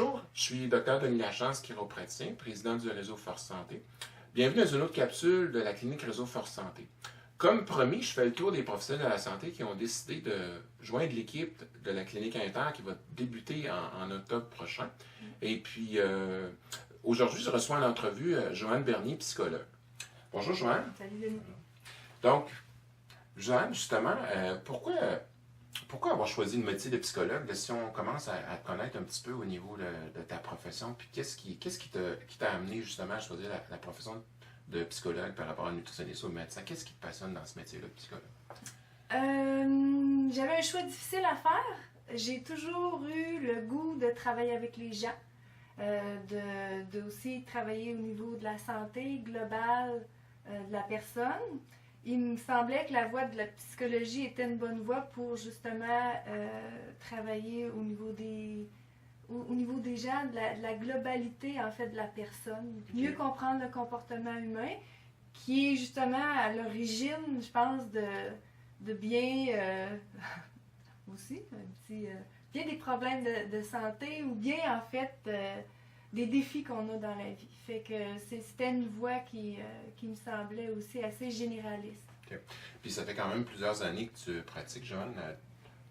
Bonjour, je suis Dr Denis Lachance, chiropraticien, président du réseau Force Santé. Bienvenue dans une autre capsule de la clinique Réseau Force Santé. Comme promis, je fais le tour des professionnels de la santé qui ont décidé de joindre l'équipe de la clinique Inter qui va débuter en octobre prochain. Et puis, aujourd'hui, je reçois en entrevue Joanne Bernier, psychologue. Bonjour Joanne. Salut Denis. Donc, Joanne, justement, pourquoi avoir choisi le métier de psychologue? Si on commence à te connaître un petit peu au niveau de ta profession, puis qu'est-ce qui t'a amené justement à choisir la profession de psychologue par rapport à un nutritionniste ou un médecin? Qu'est-ce qui te passionne dans ce métier-là de psychologue? J'avais un choix difficile à faire. J'ai toujours eu le goût de travailler avec les gens, de aussi travailler au niveau de la santé globale de la personne. Il me semblait que la voie de la psychologie était une bonne voie pour justement travailler au niveau des gens, de la globalité en fait de la personne. Mieux comprendre le comportement humain, qui est justement à l'origine, je pense, de bien aussi, bien des problèmes de santé ou bien en fait des défis qu'on a dans la vie. Fait que c'était une voie qui me semblait aussi assez généraliste. Okay. Puis ça fait quand même plusieurs années que tu pratiques, Joanne.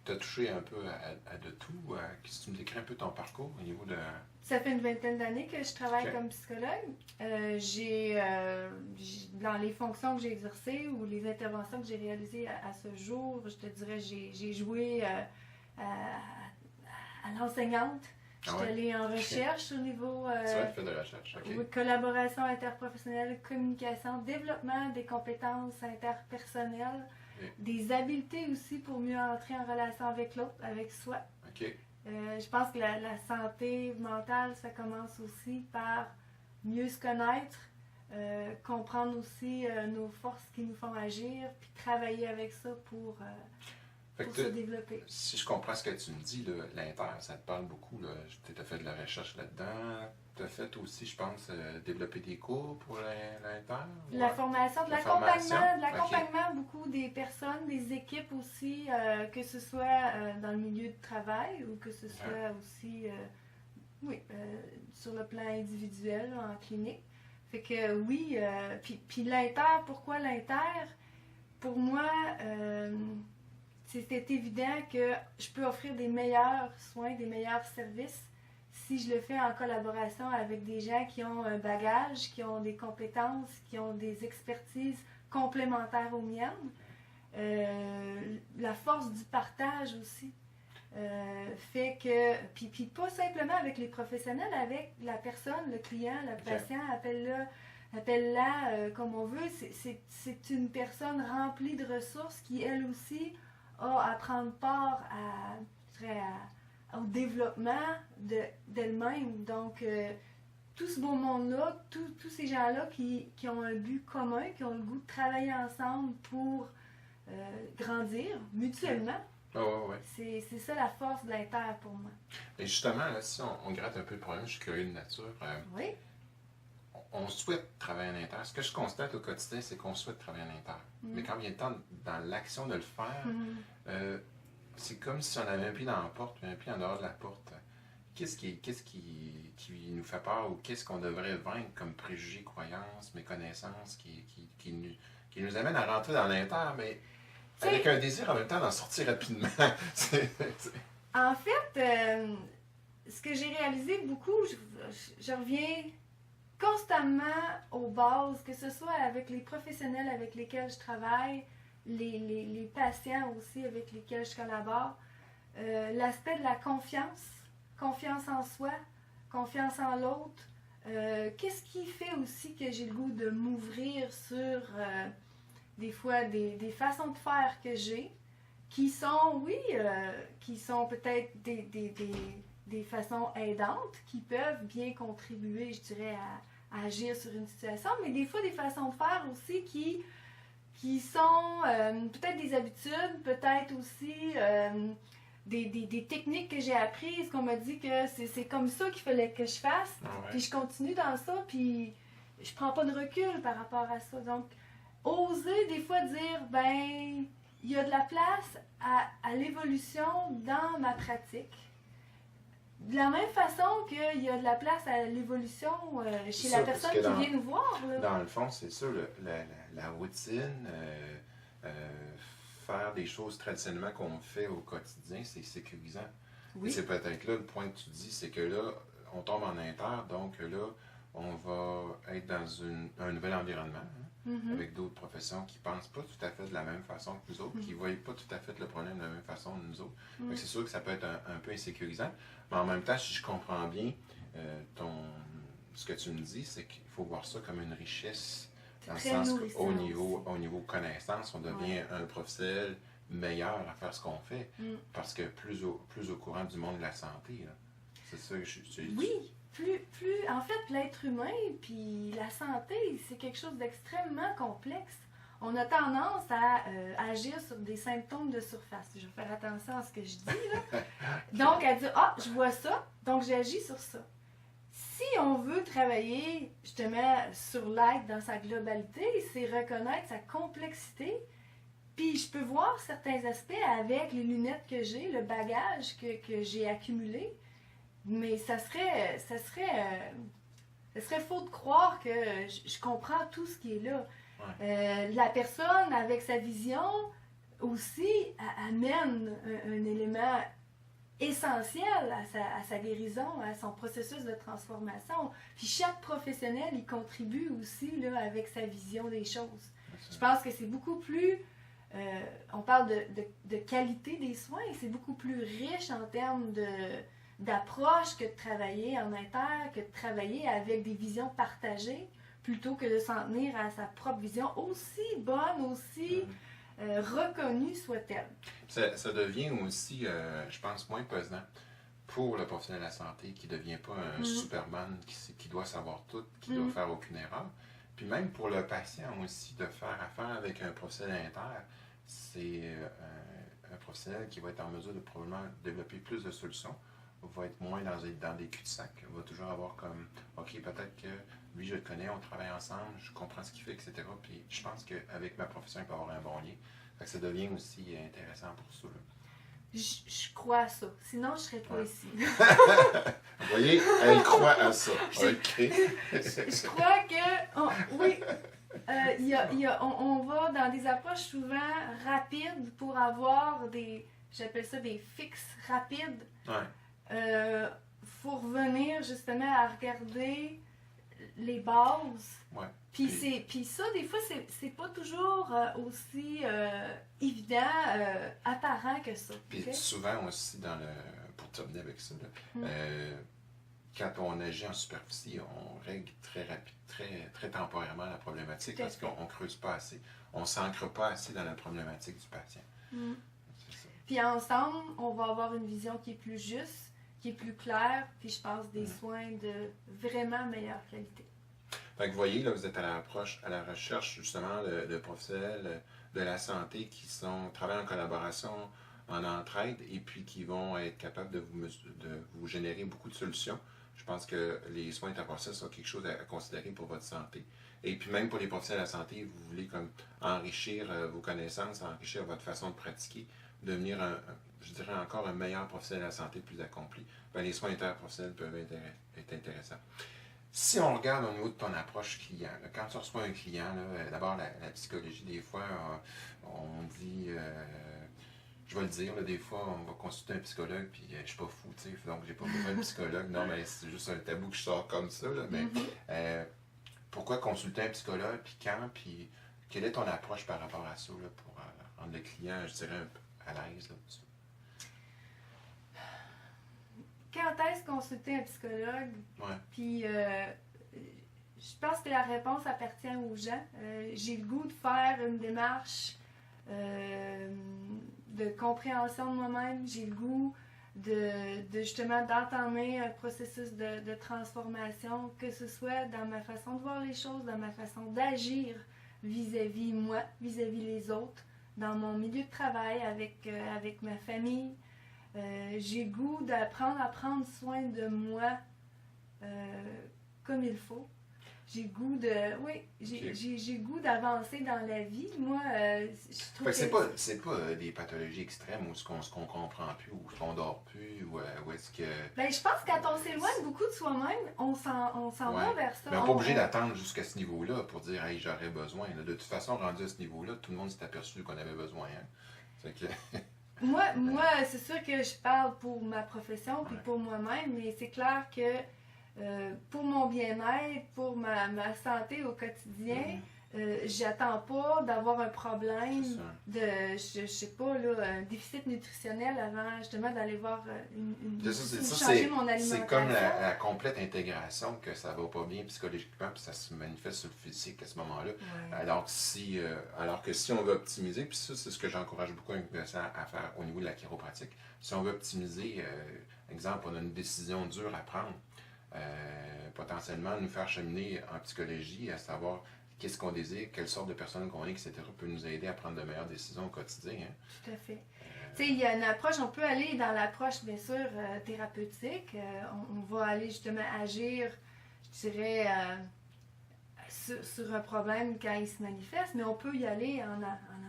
Tu as touché un peu à de tout. Si tu me décris un peu ton parcours au niveau de... Ça fait une vingtaine d'années que je travaille comme psychologue. Dans les fonctions que j'ai exercées ou les interventions que j'ai réalisées à ce jour, je te dirais, j'ai joué à l'enseignante. Je suis allée en recherche au niveau de recherche. Okay. Collaboration interprofessionnelle, communication, développement des compétences interpersonnelles, des habiletés aussi pour mieux entrer en relation avec l'autre, avec soi. Okay. Je pense que la santé mentale, ça commence aussi par mieux se connaître, comprendre aussi nos forces qui nous font agir, puis travailler avec ça pour se développer. Si je comprends ce que tu me dis, l'inter, ça te parle beaucoup. Tu as fait de la recherche là-dedans. Tu as fait aussi, je pense, développer des cours pour l'inter. La formation, de l'accompagnement, beaucoup des personnes, des équipes aussi, que ce soit dans le milieu de travail ou que ce soit aussi sur le plan individuel, en clinique. Fait que oui, puis l'inter, pourquoi l'inter? Pour moi, c'était évident que je peux offrir des meilleurs soins, des meilleurs services si je le fais en collaboration avec des gens qui ont un bagage, qui ont des compétences, qui ont des expertises complémentaires aux miennes. La force du partage aussi fait que, puis pas simplement avec les professionnels, avec la personne, le client, le patient, appelle-la comme on veut. C'est une personne remplie de ressources qui, elle aussi, a à prendre part au développement d'elle-même. Donc, tout ce beau monde-là, tous ces gens-là qui ont un but commun, qui ont le goût de travailler ensemble pour grandir mutuellement. Ouais. C'est ça la force de l'inter pour moi. Et justement, là, si on gratte un peu le problème, je suis curieux de nature. Oui. On souhaite travailler en inter. Ce que je constate au quotidien, c'est qu'on souhaite travailler en inter. Mais quand vient le temps dans l'action de le faire, c'est comme si on avait un pied dans la porte et un pied en dehors de la porte. Qu'est-ce qui nous fait peur ou qu'est-ce qu'on devrait vaincre comme préjugés, croyances, méconnaissances qui nous amènent à rentrer dans l'inter, mais avec un désir en même temps d'en sortir rapidement? En fait, ce que j'ai réalisé beaucoup, je reviens constamment aux bases, que ce soit avec les professionnels avec lesquels je travaille, les patients aussi avec lesquels je collabore, l'aspect de la confiance en soi, confiance en l'autre. Qu'est-ce qui fait aussi que j'ai le goût de m'ouvrir sur des fois des façons de faire que j'ai, qui sont, qui sont peut-être des façons aidantes, qui peuvent bien contribuer, je dirais, à agir sur une situation, mais des fois des façons de faire aussi qui sont peut-être des habitudes, peut-être aussi des techniques que j'ai apprises, qu'on m'a dit que c'est comme ça qu'il fallait que je fasse, puis je continue dans ça, puis je prends pas de recul par rapport à ça. Donc, oser des fois dire, ben, il y a de la place à l'évolution dans ma pratique. de la même façon qu'il y a de la place à l'évolution chez la personne qui vient nous voir. Là. Dans le fond, c'est ça, la routine, faire des choses traditionnellement qu'on fait au quotidien, c'est sécurisant. Oui. Et c'est peut-être là le point que tu dis, c'est que là, on tombe en inter, donc là, on va être dans un nouvel environnement, avec d'autres professions qui ne pensent pas tout à fait de la même façon que nous autres, qui ne voient pas tout à fait le problème de la même façon que nous autres. Donc c'est sûr que ça peut être un peu insécurisant, mais en même temps, si je comprends bien ce que tu me dis, c'est qu'il faut voir ça comme une richesse, dans le sens qu'au niveau connaissance, on devient un professionnel meilleur à faire ce qu'on fait, parce que plus au courant du monde de la santé. Là. C'est ça que je dis. Oui, en fait, l'être humain puis la santé, c'est quelque chose d'extrêmement complexe. On a tendance à agir sur des symptômes de surface. Je vais faire attention à ce que je dis, là. Donc, à dire, je vois ça, donc j'agis sur ça. Si on veut travailler, justement, sur l'être dans sa globalité, c'est reconnaître sa complexité. Puis je peux voir certains aspects avec les lunettes que j'ai, le bagage que j'ai accumulé. Mais ça serait faux de croire que je comprends tout ce qui est là. Ouais. La personne, avec sa vision, aussi amène un élément essentiel à sa guérison, à son processus de transformation. Puis chaque professionnel, il contribue aussi là, avec sa vision des choses. Je pense que c'est beaucoup plus... on parle de qualité des soins, c'est beaucoup plus riche en termes d'approche que de travailler en inter, que de travailler avec des visions partagées, plutôt que de s'en tenir à sa propre vision, aussi bonne, aussi reconnue soit-elle. Ça devient aussi, je pense, moins pesant pour le professionnel de la santé qui ne devient pas un Superman qui doit savoir tout, qui ne doit faire aucune erreur. Puis même pour le patient aussi, de faire affaire avec un professionnel inter, c'est un professionnel qui va être en mesure de probablement développer plus de solutions, va être moins dans des cul-de-sac, va toujours avoir comme, OK, peut-être que lui, je le connais, on travaille ensemble, je comprends ce qu'il fait, etc. Puis je pense qu'avec ma profession, il peut avoir un bon lien. Fait que ça devient aussi intéressant pour ça. Là. Je crois à ça. Sinon, je serais pas ici. Vous voyez, elle croit à ça. OK. Je crois que... oui. On va dans des approches souvent rapides pour avoir j'appelle ça des fixes rapides. Ouais. Faut revenir justement à regarder les bases. Ouais. Puis ça, des fois, c'est pas toujours aussi évident, apparent que ça. Puis souvent aussi, pour terminer avec ça, là, quand on agit en superficie, on règle très rapide, très temporairement la problématique parce qu'on ne creuse pas assez. On ne s'ancre pas assez dans la problématique du patient. C'est ça. Puis ensemble, on va avoir une vision qui est plus juste, qui est plus claire, puis je pense des soins de vraiment meilleure qualité. Fait que vous voyez, là, vous êtes à la recherche justement de professionnels de la santé qui travaillent en collaboration, en entraide, et puis qui vont être capables de vous générer beaucoup de solutions. Je pense que les soins interprofessionnels sont quelque chose à considérer pour votre santé. Et puis même pour les professionnels de la santé, vous voulez comme enrichir vos connaissances, enrichir votre façon de pratiquer, devenir, je dirais encore un meilleur professionnel de la santé plus accompli. Bien, les soins interprofessionnels peuvent être intéressants. Si on regarde au niveau de ton approche client, là, quand tu reçois un client, d'abord la psychologie, des fois, on dit... je vais le dire, là, des fois, on va consulter un psychologue, puis je suis pas fou, tu sais, donc j'ai pas besoin de psychologue. Non, mais c'est juste un tabou que je sors comme ça, là, mais pourquoi consulter un psychologue, puis quand, puis quelle est ton approche par rapport à ça, là, pour rendre le client, je dirais, un peu à l'aise là-dessus? Quand est-ce consulter un psychologue? Ouais. Puis, je pense que la réponse appartient aux gens. J'ai le goût de faire une démarche de compréhension de moi-même. J'ai le goût de justement d'entamer un processus de transformation, que ce soit dans ma façon de voir les choses, dans ma façon d'agir vis-à-vis moi, vis-à-vis les autres, dans mon milieu de travail, avec ma famille. J'ai le goût d'apprendre à prendre soin de moi comme il faut. j'ai le goût de... Oui, j'ai le goût d'avancer dans la vie. Moi, je trouve que... C'est pas des pathologies extrêmes où ce qu'on comprend plus, où on dort plus, ou est-ce que... Ben, je pense que quand on s'éloigne beaucoup de soi-même, on s'en va vers ça. Mais on n'est pas obligé d'attendre jusqu'à ce niveau-là pour dire « Hey, j'aurais besoin ». De toute façon, rendu à ce niveau-là, tout le monde s'est aperçu qu'on avait besoin. Hein. C'est que... Moi, c'est sûr que je parle pour ma profession puis pour moi-même, mais c'est clair que pour mon bien-être, pour ma santé au quotidien, j'attends pas d'avoir un problème de, je sais pas, là, un déficit nutritionnel avant justement d'aller voir changer mon alimentation. C'est comme la complète intégration que ça va pas bien psychologiquement puis ça se manifeste sur le physique à ce moment-là. Ouais. Alors que si on veut optimiser, puis ça c'est ce que j'encourage beaucoup à faire au niveau de la chiropratique, si on veut optimiser, exemple, on a une décision dure à prendre, potentiellement nous faire cheminer en psychologie, à savoir qu'est-ce qu'on désire, quelle sorte de personne qu'on est, etc., peut nous aider à prendre de meilleures décisions au quotidien. Hein? Tout à fait. Tu sais, il y a une approche, on peut aller dans l'approche, bien sûr, thérapeutique. On va aller justement agir, je dirais, sur un problème quand il se manifeste, mais on peut y aller en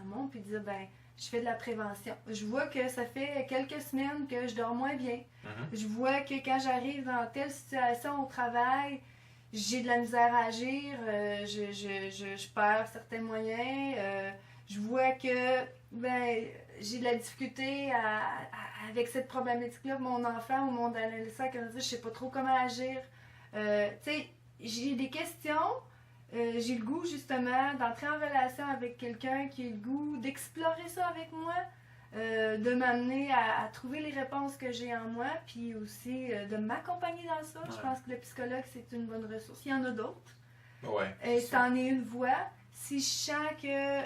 amont puis dire, ben, je fais de la prévention. Je vois que ça fait quelques semaines que je dors moins bien. Je vois que quand j'arrive dans telle situation au travail, j'ai de la misère à agir, je perds certains moyens, je vois que j'ai de la difficulté avec cette problématique-là, mon enfant ou mon adolescent, je ne sais pas trop comment agir. Tu sais, j'ai des questions, j'ai le goût justement d'entrer en relation avec quelqu'un qui a le goût d'explorer ça avec moi, de m'amener à trouver les réponses que j'ai en moi, puis aussi de m'accompagner dans ça. Ouais. Je pense que le psychologue, c'est une bonne ressource. Il y en a d'autres. Ouais, et c'en est une voie. Si je sens que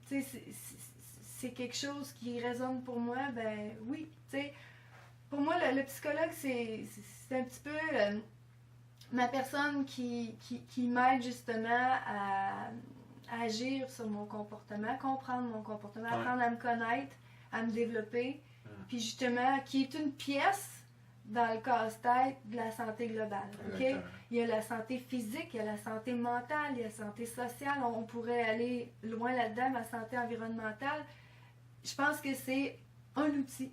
c'est quelque chose qui résonne pour moi, ben oui. T'sais, pour moi, le psychologue, c'est un petit peu ma personne qui m'aide justement à agir sur mon comportement, comprendre mon comportement, apprendre à me connaître, à me développer, puis justement, qui est une pièce dans le casse-tête de la santé globale. Okay? Il y a la santé physique, il y a la santé mentale, il y a la santé sociale, on pourrait aller loin là-dedans, ma santé environnementale. Je pense que c'est un outil.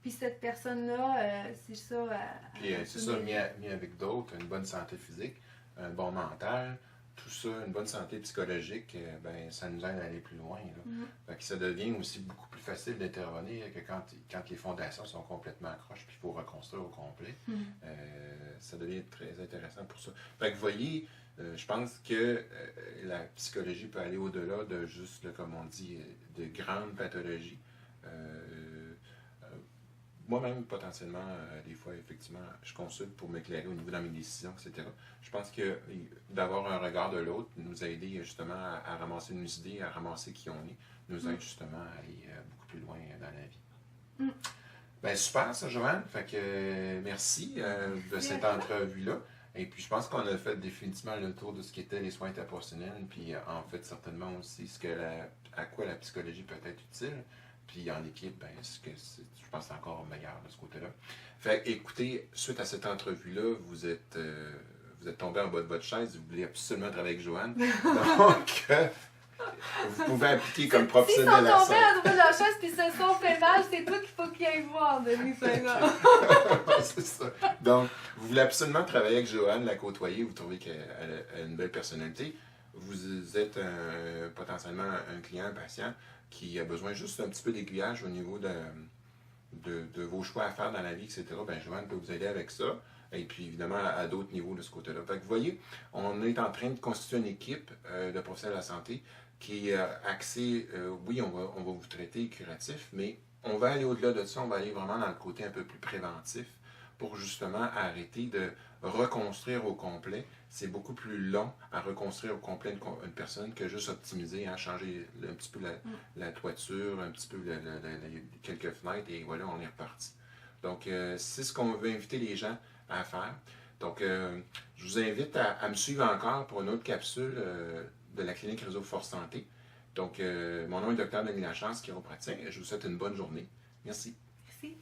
Puis cette personne-là, c'est ça. Puis c'est ça, mis avec d'autres, une bonne santé physique, un bon mental, tout ça, une bonne santé psychologique, ben, ça nous aide à aller plus loin. Là. Fait que ça devient aussi beaucoup plus facile d'intervenir que quand les fondations sont complètement accroches puis il faut reconstruire au complet. Ça devient très intéressant pour ça. Fait que vous voyez, je pense que la psychologie peut aller au-delà de juste, là, comme on dit, de grandes pathologies. Moi-même, potentiellement, des fois, effectivement, je consulte pour m'éclairer au niveau de mes décisions, etc. Je pense que d'avoir un regard de l'autre, nous aider justement à ramasser nos idées, à ramasser qui on est, nous aide justement à aller beaucoup plus loin dans la vie. Ben super, ça, Joanne. Fait que merci de cette entrevue-là. Et puis, je pense qu'on a fait définitivement le tour de ce qu'étaient les soins interpersonnels, puis en fait, certainement aussi à quoi la psychologie peut être utile. Puis en équipe, ben, je pense que c'est encore meilleur de ce côté-là. Fait écoutez, suite à cette entrevue-là, vous êtes tombé en bas de votre chaise, vous voulez absolument travailler avec Joanne. Donc, vous pouvez appliquer comme professionnel à ça. S'ils sont tombés en bas de leur chaise puis se sont fait mal, c'est toi qu'il faut qu'ils aillent voir, Denis Saint-Jean. C'est ça. Donc, vous voulez absolument travailler avec Joanne, la côtoyer, vous trouvez qu'elle a une belle personnalité. Vous êtes potentiellement un client, un patient, qui a besoin juste un petit peu d'aiguillage au niveau de vos choix à faire dans la vie, etc., bien, Joanne peut vous aider avec ça. Et puis, évidemment, à d'autres niveaux de ce côté-là. Fait que vous voyez, on est en train de constituer une équipe de professionnels de la santé qui est axée, oui, on va vous traiter curatif, mais on va aller au-delà de ça, on va aller vraiment dans le côté un peu plus préventif pour justement arrêter de reconstruire au complet. C'est beaucoup plus long à reconstruire au complet une personne que juste optimiser, hein, changer un petit peu la toiture, un petit peu quelques fenêtres et voilà, on est reparti. Donc, c'est ce qu'on veut inviter les gens à faire. Donc, je vous invite à me suivre encore pour une autre capsule de la clinique Réseau Force Santé. Donc, mon nom est Dr. Denis Lachance, chiropraticien, et je vous souhaite une bonne journée. Merci. Merci.